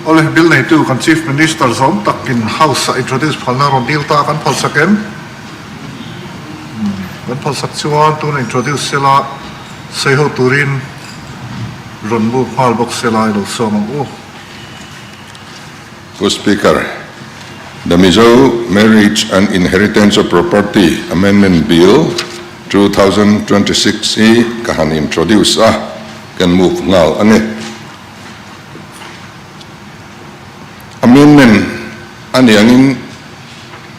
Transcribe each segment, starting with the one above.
oleh bill nei tu kan chief minister zom takin house introduce phalna ron deal ta kan phal saken kan phal sak chuan tu introduce sela seho turin ron bu phal box sela lo somang o Co-Speaker, the Mizo Marriage and Inheritance of Property Amendment Bill 2026 kahan introduce can move ngal ane amendment ani angin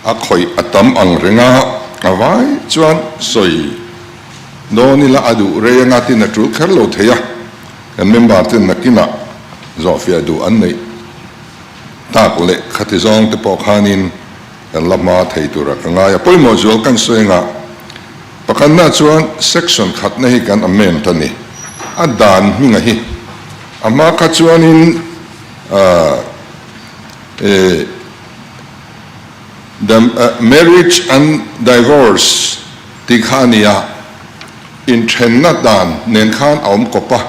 akhoi atam ang renga awai chuan soi do nila adu renga tin atru kharlo theya kan member tin nakina zofia du anei tak le khatizong te pokhanin kan lama theitura kanga ya poimo zol kan soinga pakanna chuan section khatna hi kan amend tani adan minga hi ama ka chuanin the marriage and divorce tikhania in thenna dan nen khan aum kopa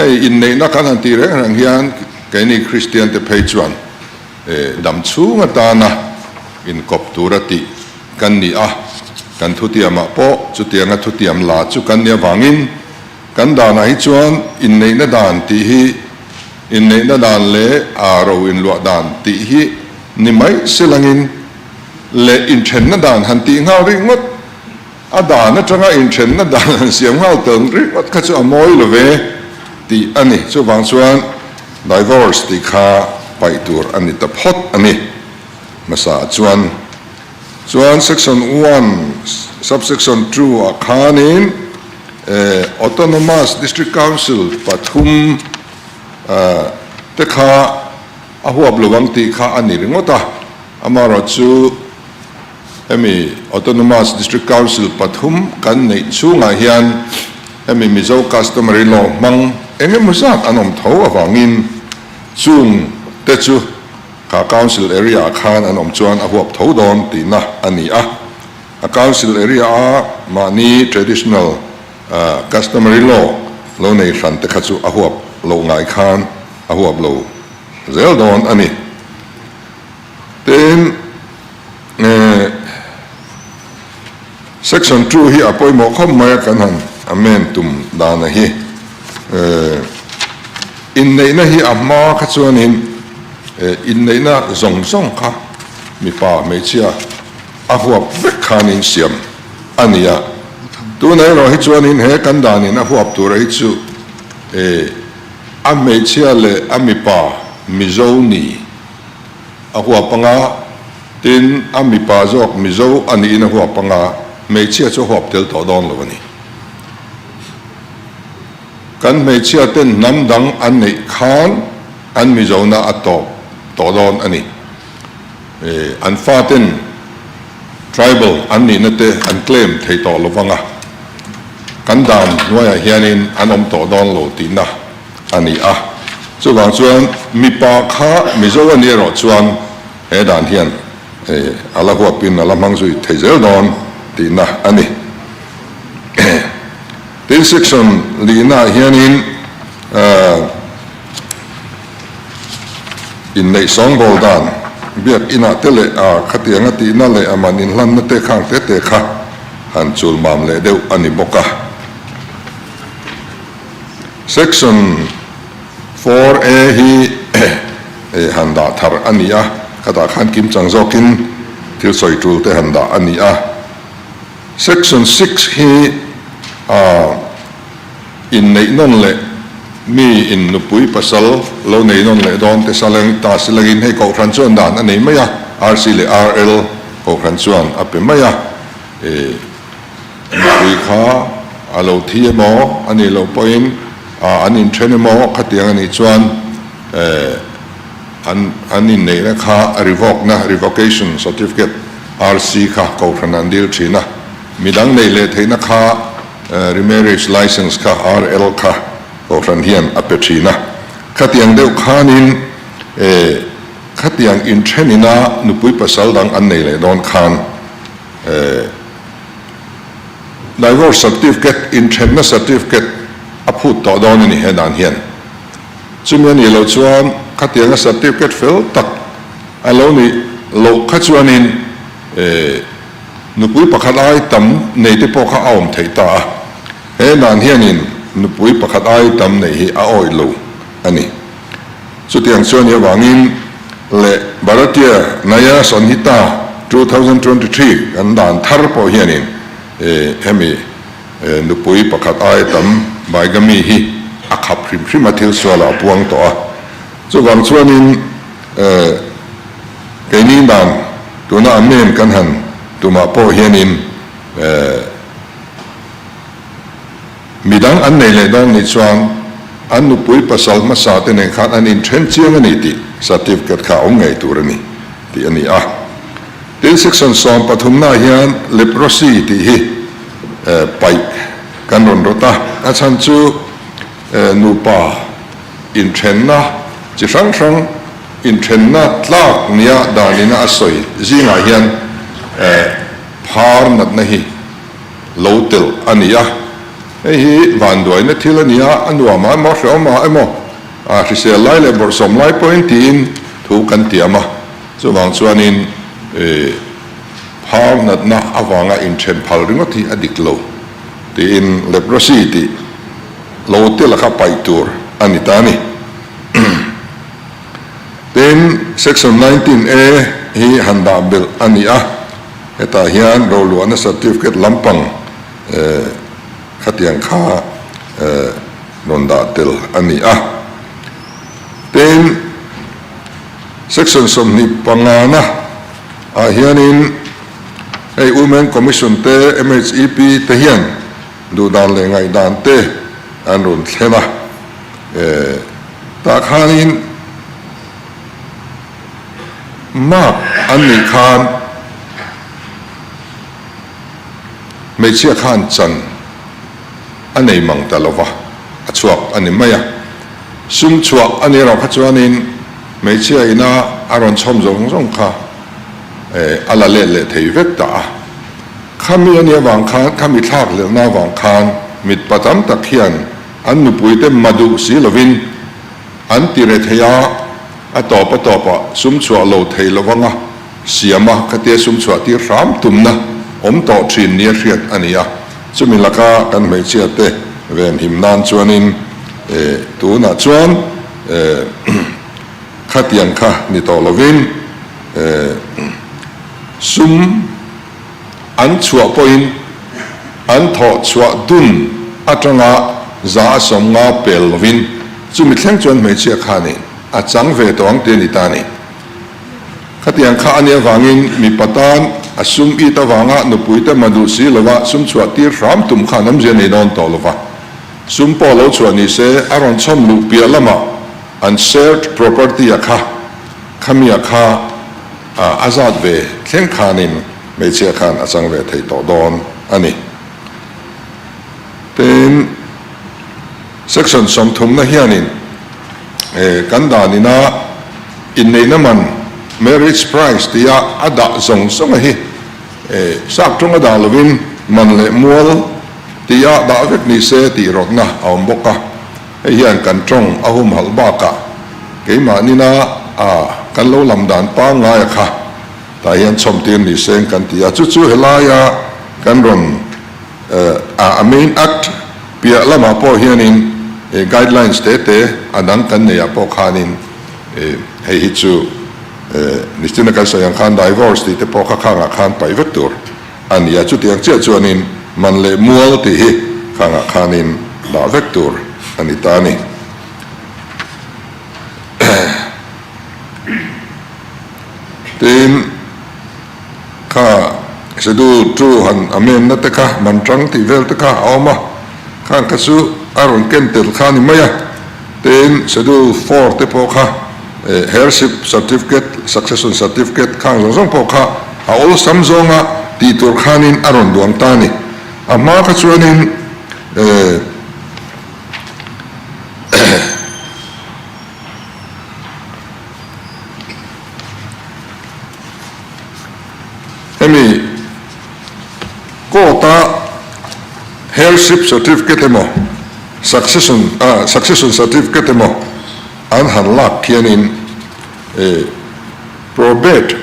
in nei na kan ti re rang hian kaini christian te peichuan dam chunga ta na in kop turati kan ni kan thutiama po chutianga thutiam la chu kan nia wangin kan da na hi chuan in nei na dan ti hi in nei na dan le aro in lo dan ti hi ni mai silangin le in chen na dan han ti ngau ri ngot ada na changa in chen na dan siam ngau teng ri ngot ka chu amoi lo ve ti ani chu wang chuan divorce ti kha pai tur ani ta phot ani masa chuan section 1 subsection 2 akhanin autonomous district council pathum te kha ahuab lowang ti kha ani ringota amaro chu emi autonomous district council pathum kan nei chunga hian emi mizo customary law mang engemusat anom tho awangin chung te chu ka council area khan anom chuan ahuap tho don ti na ani a council area mani traditional customary law lo nei hran te kha chu ahuap lo ngai khan ahuap lo zel don ani then section 2 hi apoi mo khom mai kan han amen tum dana hi in nei na hi amma kha chuanin in nei na zong kha mi pa me chia ahuap vek khanin siam ania tu nei ro hi chuanin he kan danin ahuap tu rai chu a me chia le a mi pa mizo ni ahuap panga tin a mi pa jok mizo ani in ahuap panga me chia chu huap tel to don lo ni kan me chia ten nam dang an nei khan an mizo na atop to don ani an faten tribal an ni na te an claim thei to lovanga kan dan noya hianin anom to don lo ti na ani chu wang chuan mi pa kha mizo ani ro chuan he dan hian ala huap pin ala mang zui thei zel don ti na ani tin section lina hianin in nei song bol dan biak ina tele khatianga ti na le amanin hlan na te khang te kha han chul mam le deu ani boka section 4a hi handa thar ania khata khan kim changzokin thil soi tul te handa ania section 6 hi in nei non le mi in nupui pasal lo nei non le don te salang ta silangin he ko khan chuan dan anei maya rc le rl ko khan chuan ape maya nupui kha alo thie mo ani lo point anin thene mo khatiang ani chuan anin nei na kha revoke na revocation certificate rc kha ko khan an dil thina midang nei le theina kha remarriage license kha rl kha ko ran hian apechina khatiang deu khanin khatiang in thenina nupui pasal dang an nei le don khan divorce certificate in thenna certificate aput to don ni hedan hian chumian ni lo chuan khatianga certificate fel tak alo ni lo khachuanin nupui pakhat ai tam nei te pawh kha awm thei ta he nan hianin nupui pakhat ai tam nei hi a oi lo ani chutiang chuan hi wangin le Bharatiya Naya Sanhita 2023 kan dan thar pawh hianin hemi nupui pakhat ai tam baigami hi a khap hrim hrim a thil suala puang to a chuwang chuanin keini dan tuna amen kan han tuma pawh hianin midang an nei le dang ni chuan an nupui pasal masa te nen khat an in then chiang ani ti certificate kha ong ngai tur ani ti ani a tin section som pathumna hian leprosy ti hi pai kan ron rota a chan chu nupa in thenna chi sang sang in thenna tlak nia danina asoi zinga hian phar nat na hi lotel ania hi van doi na thil ania anwa ma ma ma emo a hrisel lai le bor som lai point in thu kan tiama chuwang chuanin phar nat na awanga in then phal ringo thi adik lo ti in leprosy ti lotel kha pai tur anitani then section 19A hi handa bil ania eta hian ro luana certificate lampang khatiang kha ronda tel ania then section somni pangana a hianin ei women commission te MHEP te hian du dan le ngai dan te an ron thela ta khanin mak an ni khan mei chia khan chan anei mang talova achuak ani maya sum chuak ani ra khachuanin mei chia ina aron chom zong zong kha ala le le thei vek ta khami ani wang khan khami thak le na wang khan mit patam tak hian an nu puite madu si lovin an tire theya a topa sum chua lo thei lovanga siama khate sum chua ti ram tumna om to thin nia hriat ania chumi laka kan mei chia te ven himnan chuanin tu na chuan khatiang kha ni to lovin sum an chua poin an tho chua dun atanga za som nga pel lovin chumi thleng chuan mei chia khani a chang ve tawng te ni ta ni khatiang kha ania wangin mi patan asum i ta wanga nu puita madu si lova sum chua tir ram tum kha nam je nei don to lova sum po lo chua ni se aron chom lu pia lama an shared property akha khamia kha azad ve thleng khanin mei chia khan a chang ve thei to don ani ten section som thum na hianin kan danina in nei naman marriage price tia ada zong song hi sak tung ada lovin man le mual tia da vek ni se ti rokna awm boka hian kan tong ahum halbaka keima nina kan lo lam dan pa nga ya kha ta hian chom tin ni sen kan tia chu chu helaya kan ron a main act pia lama po hianin guidelines te adang kan ne ya po khanin hei hi chu nistina ka sayang khan divorce ti te po kha khanga khan pai vector an ya chu tiang che chuanin man le mual ti hi khanga khanin da vector ani tani tin kha sedu tu han amen na te kha man trang ti vel te kha awma khan ka su aron kentel khani maya tin sedu 4 te po kha heirship certificate succession certificate khang zong po kha a ol samzonga ti tur khanin aron duang tani amma ka chuanin emi kota heirship certificate emo succession certificate emo อันหันลักเขียนิน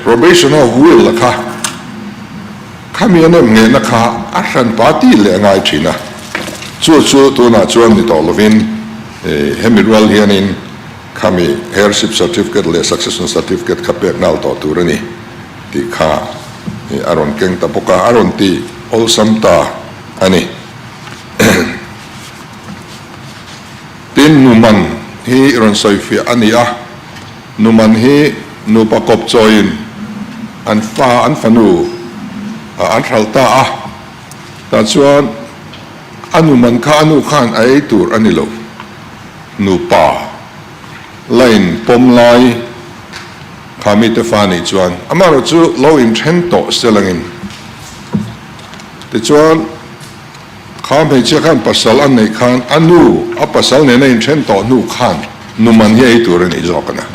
probation of will ละค่ะข้ามีอันนั้นเงินนะคะอาชันปาร์ตี้เลยง่ายทีนะชัวตัวน่ะชวนนี่ต่อลวินเฮมิรวลเฮียนินข้ามี heirship certificate เลย succession certificate ข้าเปิดนาลต่อตัวนี่ที่ข้าอารอนเก่งตะปกาอารอนที่อลซัมตาอันนี้ตินนุมันฮีรอนไซฟีอันนี้นุมันฮีนุประกอบจอยน์อันฟ้าอันฟนูอันรัลตาแต่ส่วนอนุมันข้าอนุขันไอตัวอันนี้โลนุป่าไลน์ปมไลข้ามีแต่ฟ้านี่ส่วนอามาเราจูเราอินเทนโตเซลังอินแต่ส่วนข้าไม่เชื่อขันภาษาอันไหนขันอนุภาษาเนี่ยในอินเทนโตนุขันนุมันเฮไอตัวนี่จอกนะ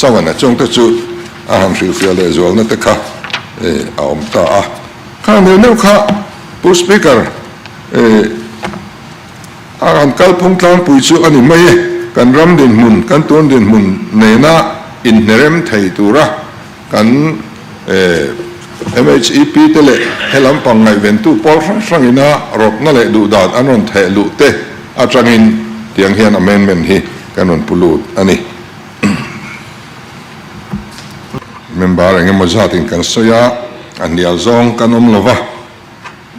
สวรรค์จงแต่จูอาหารสิฟิลเลสวลนั่นแต่ข้าเอาอมตาข้าเนี่ยข้าผู้สปีกเกอร์อาการกัลพงกลางปุยจูอันนี้ไม่กันรำเดินมุนกันตัวเดินมุนเนน่าอินเนเรมไทยตัวระกัน MHEP เตเลเฮลัมปังไงเวนตูพอลสังอินะรถนั่นแหละดูดาดอันนั้นเทลุเตอาจารย์เตียงเฮียนอเมนเมนฮีกันนนปุลูดอันนี้เมมเบอร์เองมาจากที่กันสยาอันเดียวจงกันลวะ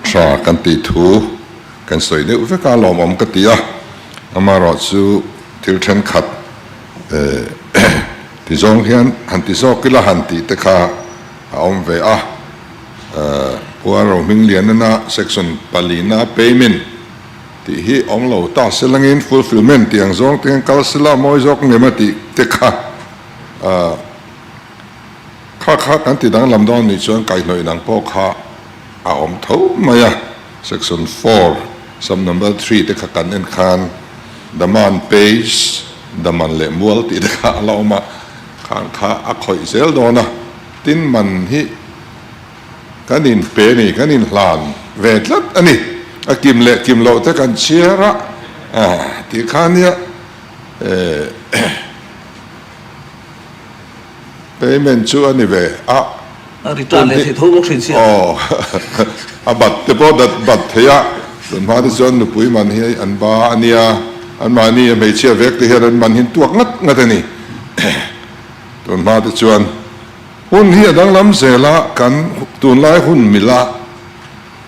ชากันติทูกันสวยเดียวเวกาลอมกันตีอามารอจูทิลเทนขัดที่จงเฮียนหันที่จงกิลหันติแต่ข้าอมเวพวกเรามิงเลียนนะเซ็กชันปาลีนาเพย์เมนที่ฮีอมเราตาเซลังอินฟูลฟิลเมนที่ยังจงที่ยังกัลสลามอยจงเงมาติแต่ข้ากันที่ดังลำดอนนี่ชวนไก่หน่อยนังพวกข้าอมเท่ามาsection 4 sub number 3ที่กันเอ็นคานดามันเพจดามันเล่มวลที่ข้าเรามาข้าคอยเซลโดนะตินมันฮีกันอินเปนี่กันอินลานเวทลัดอันนี้กิมเล่กิมโลแต่กันเชียระที่ข้าเนี่ยเป็นชัวนี่เวริตาเลยที่ทุกลูกศิษย์บัตรแต่พอบัตรเฮียส่วนมาที่ส่วนนุปุยมันเฮียอันบ้าอันเนี้ยอันมานี่ไม่เชื่อเวกที่เฮียมันหินตัวงัดนี่ส่วนมาที่ส่วนหุ่นเฮียดังล้ำเสละกันตุนไล่หุ่นมิละ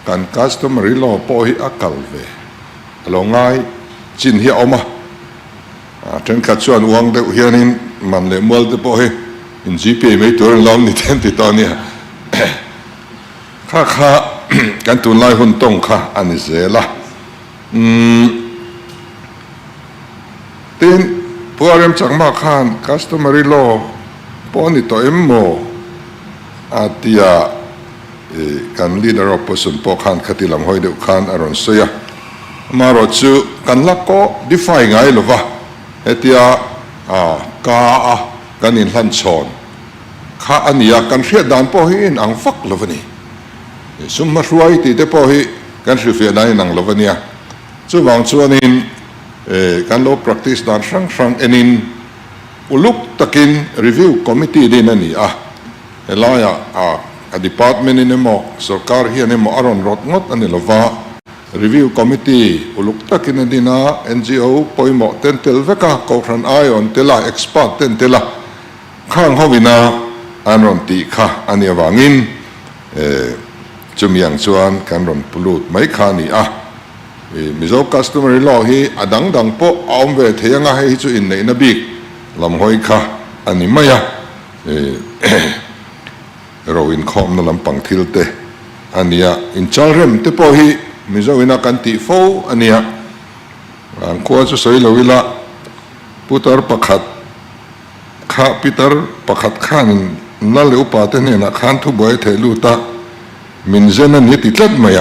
กันคัสตอมอรี่ลอพอฮีอักลเวลงง่ายจินเฮียออกมาจนขัดส่วนวางเด็กเฮียนี่มันเลยมัวแต่พอฮีอินจีพีไม่ตัวเรานี่เต็มที่ตอนนี้ข้ากันตุนไล่หุ่นตรงข้าอันนี้เสละทีนพวกเริ่มจากมาข้าน customary law พอนี่ตัวโมอาทิยากัน leader of person พอข้านขัดที่ลำห้อยเดือดข้านอารอนเสียมารอจูกันลักก็ define ไงหรือวะเฮติยากากันอินลันชอนข้าอันนี้กันเสียดานพอหินอังฟักลวนี่สมมาช่วยที่เดพอหิกันเสียดานอังลวนี่จู่บางส่วนอินกันโล practice ดานสังเอ็นินอุลุกตะกิน review committee ดีนั่นนี่เฮลายdepartment นี่มั้งสรการเฮียนี่มั้งอารอนรถงดอันนี้ลวะreview committee อุลุกตะกินนี่นะ NGO ปอยหมอเต็นเทลเวก้าโคครันไอออนเทล่า expert เต็นเทล่าข้างเขาวินาอันรอนตีข้าอันนี้วางินจุมีอย่างชวนกันรอนปลุดไม่ขานี่มิโซคัสตอมอรี่ลอฮีดังโปอมเวทยังไงให้จุอินในนบีลำหอยข้าอันนี้ไม่เราอินคอมนั่นลำปังทิลเตอันนี้อินชาร์เรมเตปอฮีมิโซวินากันตีโฟอันนี้อันควาจะสวยเราวิละพุทธร์ประคัดข้าพิตรประคัดข้านนั่นเลยอุปาเทเนี่ยนะข้านทุบไว้เทลูตามินเจนันนี่ติดลัดมา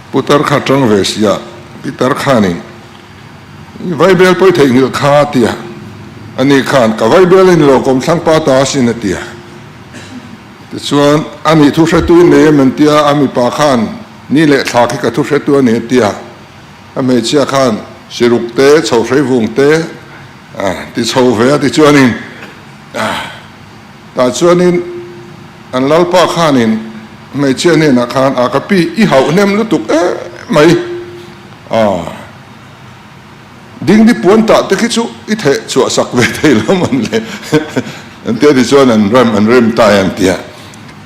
พุทธร์ข้าจังเวสยาพิตรข้านี่ไวเบลไปเทงกับข้าเตียอันนี้ข้านกับไวเบลนี่เราคงสังปาตาสินเตียแต่ส่วนอันนี้ทุกเสตุเนี่ยมันเตียอามีปาข้านนี่แหละทากิกับทุกเสตุเนี่ยเตียอเมเชียข้านสิรุกเตะชาวไชวงเตะ ti chho ve ti chuanin ta chuanin an lalpa khanin mai chiani na khan a kapi I hau nem lu tuk mai ding di puan ta te khichu I the chu sak ve thei lo man le an te di chuan an rem ta an tia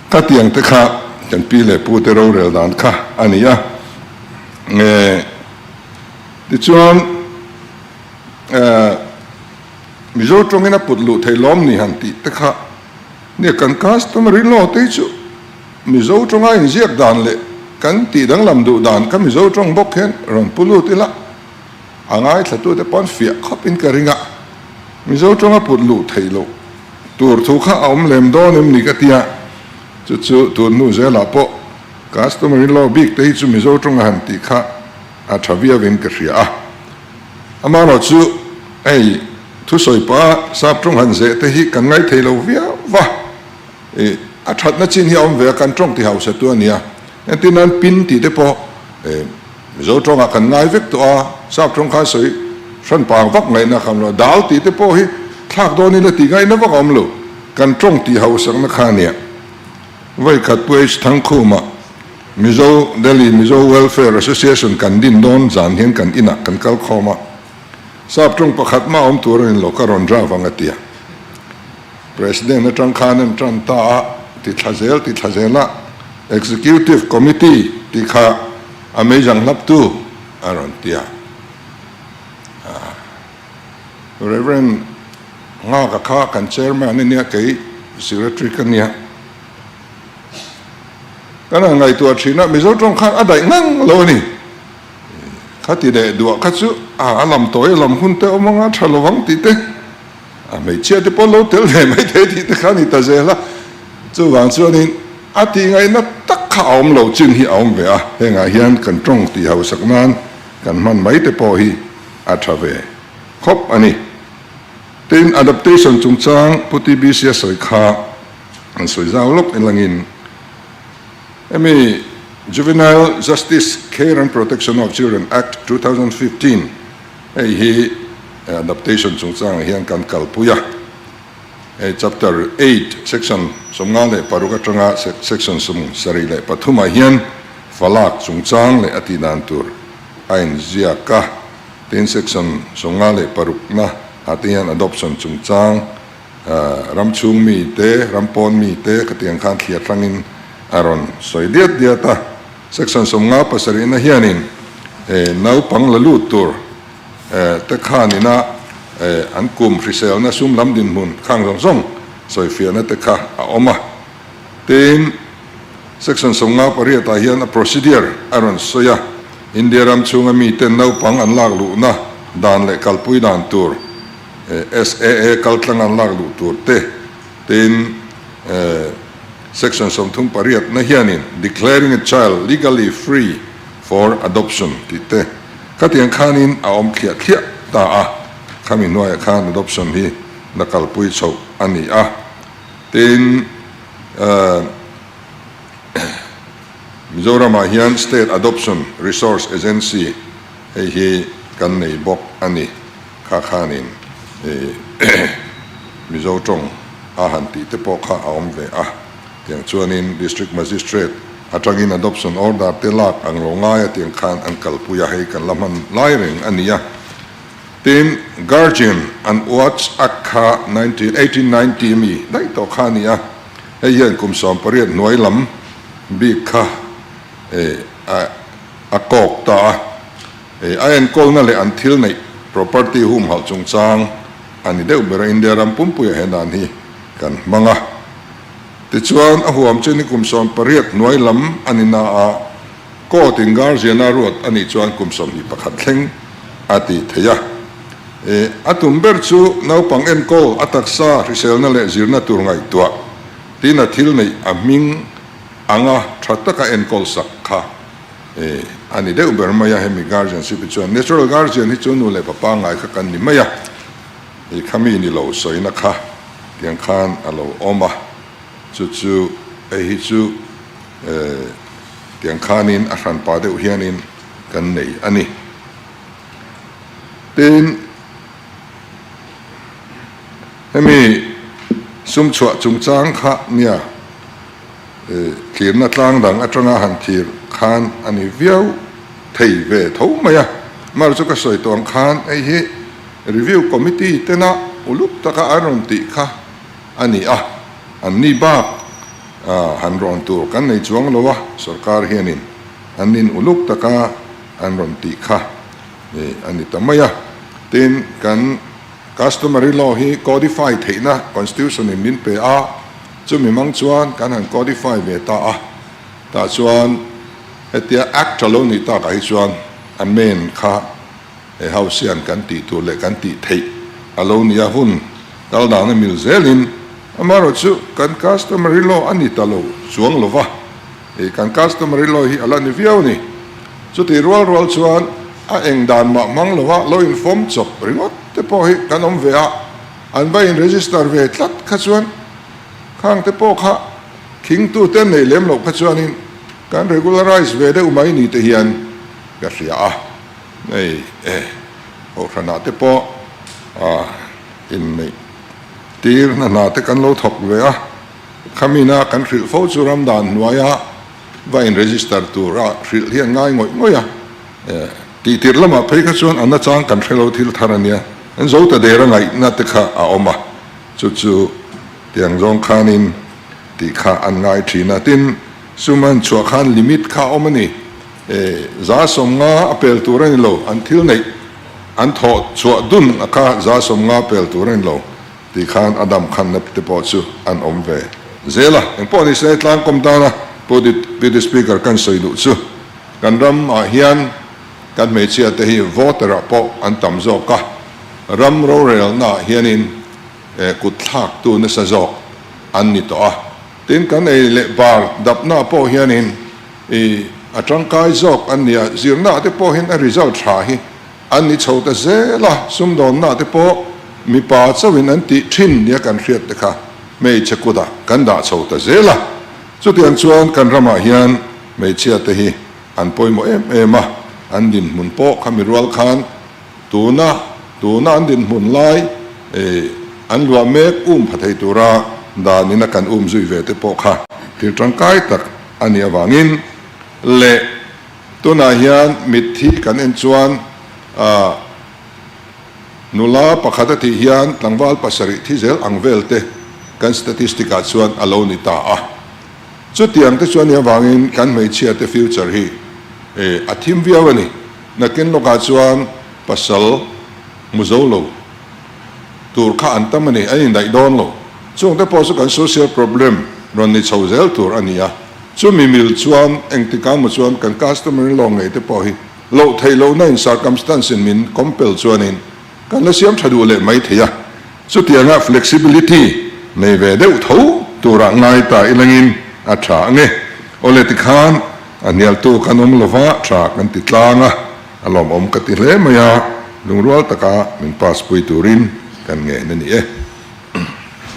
ka tiang te kha kan pi le pu te ro rel dan kha ania ti chuan mizo tongina putlu thei lom ni han ti te kha ne kan customary law te chu mizo tonga in ziak dan le kan ti dang lam du dan ka mizo tong bok hen ron pulu ti la angai thatu te pon fia khop in ka ringa mizo tonga putlu thei lo tur thu kha om lem do nem ni ka tia chu tur nu ze la po customary law big te chu mizo tonga han ti kha a thavia vin ka ria amaro chu ei thu soi pa sap trong han ze te hi kan ngai thei lo via va a that na chin hi om ve kan trong ti house tu ania tin an pin ti te po zo trong a kan ngai vek to a sap trong kha soi san pang vak ngai na kham lo dal ti te po hi thak do ni la ti ngai na vak om lo kan trong ti house na kha nia vai khat puech thang khu ma Mizo Delhi Mizo Welfare Association kan din don zan hian kan ina kan kal khoma sap trong pakhat ma om tur in lo ka ron ra wangatia president na tang khan tran ta ti thazela executive committee ti kha amazing lap tu aron tia reverend nga ka kha kan chairman ni kai secretary kan nia kana ngai tu thina mizo trong khan adai ngang lo ni khati de du kha chu alam toy lam hun te omanga thalowang ti te mai chia te polo tel ve mai te ti te khani ta zela chu wang chu ni ati ngai na tak kha om lo chin hi om ve a he nga hian kan trong ti hau saknan kan man mai te po hi athave khop ani tin adaptation chungchang puti bcs soi kha an soi zaw lok elangin Juvenile Justice Care and Protection of Children Act 2015 hi adaptation chungchang hian kan kalpuya chapter 8 section somnga le paruka tanga section sum sari le pathuma hian falak chungchang le atinan tur ain ziaka ten section somnga le parukna atian adoption chungchang ramchung mi te rampon mi te katiang khan thia tlangin aron soidiat diata section somnga pasari na hianin nau pang lalu tur te khanina an kum risel na sum lam din mun khang rong song soi fia na te kha a oma ten section somnga pariata hian a procedure aron soya indiaram chunga mi ten nau pang an lak lu na dan le kalpui dan tur SAA kaltlang an lak lu tur te ten section somthung pariat na hianin declaring a child legally free for adoption tite katiang khanin aom khia khia ta a khamin noi khan adoption hi nakal pui chho ani a tin Mizoram hian state adoption resource agency hi kan nei bok ani kha khanin Mizo tong a han ti te po kha aom ve a tiang chuanin district magistrate atangin adoption order telak ang longai tiang khan ang kalpuya hei kan laman lairing ania tin guardian and watch akha 1890 mi dai to khania hei hian kum som pariat noilam bi kha a kok ta ayan kol na le until nei property hum hal chungchang ani deuh bera india ram pumpuya henan hi kan manga ti chuan a huam cheni kumsom pariat noi lam anina a ko tingar jena ruat ani chuan kumsom hi pakhat thleng ati theya atum ber chu nau pang en ko ataksa riselna le zirna tur ngai tua tina thil nei aming anga thataka en kol sakha ani de uber maya hemi guardian si chuan natural guardian hi chunu le papa ngai kha kan ni maya i khami ni lo soina kha tiang khan alo oma chu hi chu tiang khanin a hran pa deuh hianin kan nei ani tin hemi sum chua chung chang kha nia kirna tlang dang atanga han thir khan ani viau thei ve tho maya mar chu ka soi tong khan ei hi review committee tena ulup taka aron ti kha ani anni ba han ron tur kan nei chuang lowa sarkar hianin anin uluk taka an ron ti kha ani tamaya tin kan customary law hi codify theina constitution in min pe a chumi mang chuan kan han codify ve ta chuan hetia act alone ni ta kai chuan amen kha hausian kan ti tu le kan ti thei alone ya hun dal da na mil zelin amaro chu kan customary law ani talo chuang lova kan customary law hi ala ni viau ni chu ti rol chuan a eng dan ma mang lova law inform chop ringot te po hi kan om ve a an vai in register ve tlat kha chuan khang te po kha king tu ten nei lem lo kha chuan in kan regularize ve de umai ni te hian ka ria nei o khana te po in nei tir na te kan lo thok ve a khamina kan ril fo chu ram dan nuaya vai in register tu ra ril hian ngai ngoi a ti tir lama phei kha chuan anna chang kan thelo thil tharania an zo ta de ra ngai na te kha a oma chu tiang zong khanin ti kha an ngai thina tin suman chua khan limit kha omani za som nga apel turan lo an thil nei an tho chua dun aka za som nga apel turan lo ti khan adam khan nap te po chu an om ve zela en po ni se tlang kom ta na po di speaker kan soi lu chu kan ram a hian kan me chia te hi voter a po an tam zo ka ram ro rel na hianin kut thak tu na sa zo an ni to a tin kan ei le bar dap na po hianin atangkai zok an nia zirna te po hin a result tha hi an ni chhota zela sum don na te po mi pa chawin an ti thin nia kan hriat te kha mei chakuda kan da chhota zela chu tiang chuan kan rama hian mei chia te hi an poimo em a an din mun po khamirual khan tuna an din mun lai an lua mek phathei tura da ni na kan zui ve te po kha tir tangkai tak ani awangin le tuna hian mithi kan en chuan nula pakhata ti hian tlangwal pasari thizel angvelte kan statistika chuan alone ta chu tiang te chuan ya wangin kan mei chia te future hi athim viawani nakin loka chuan pasal muzolo tur kha antamani ai dai don lo chung te po su kan social problem ron ni chauzel tur ania chu mi mil chuan engtika mu chuan kan customer lo ngei te po hi lo thei lo na in circumstance in min compel chuanin kan la siam thadu le mai theya chu tianga flexibility nei ve deuh tho tura ngai ta ilangin a tha nge ole ti khan anial tu kanom lova tha kan ti tlanga alom om ka ti hle maya lungrual taka min pass pui turin kan nge nani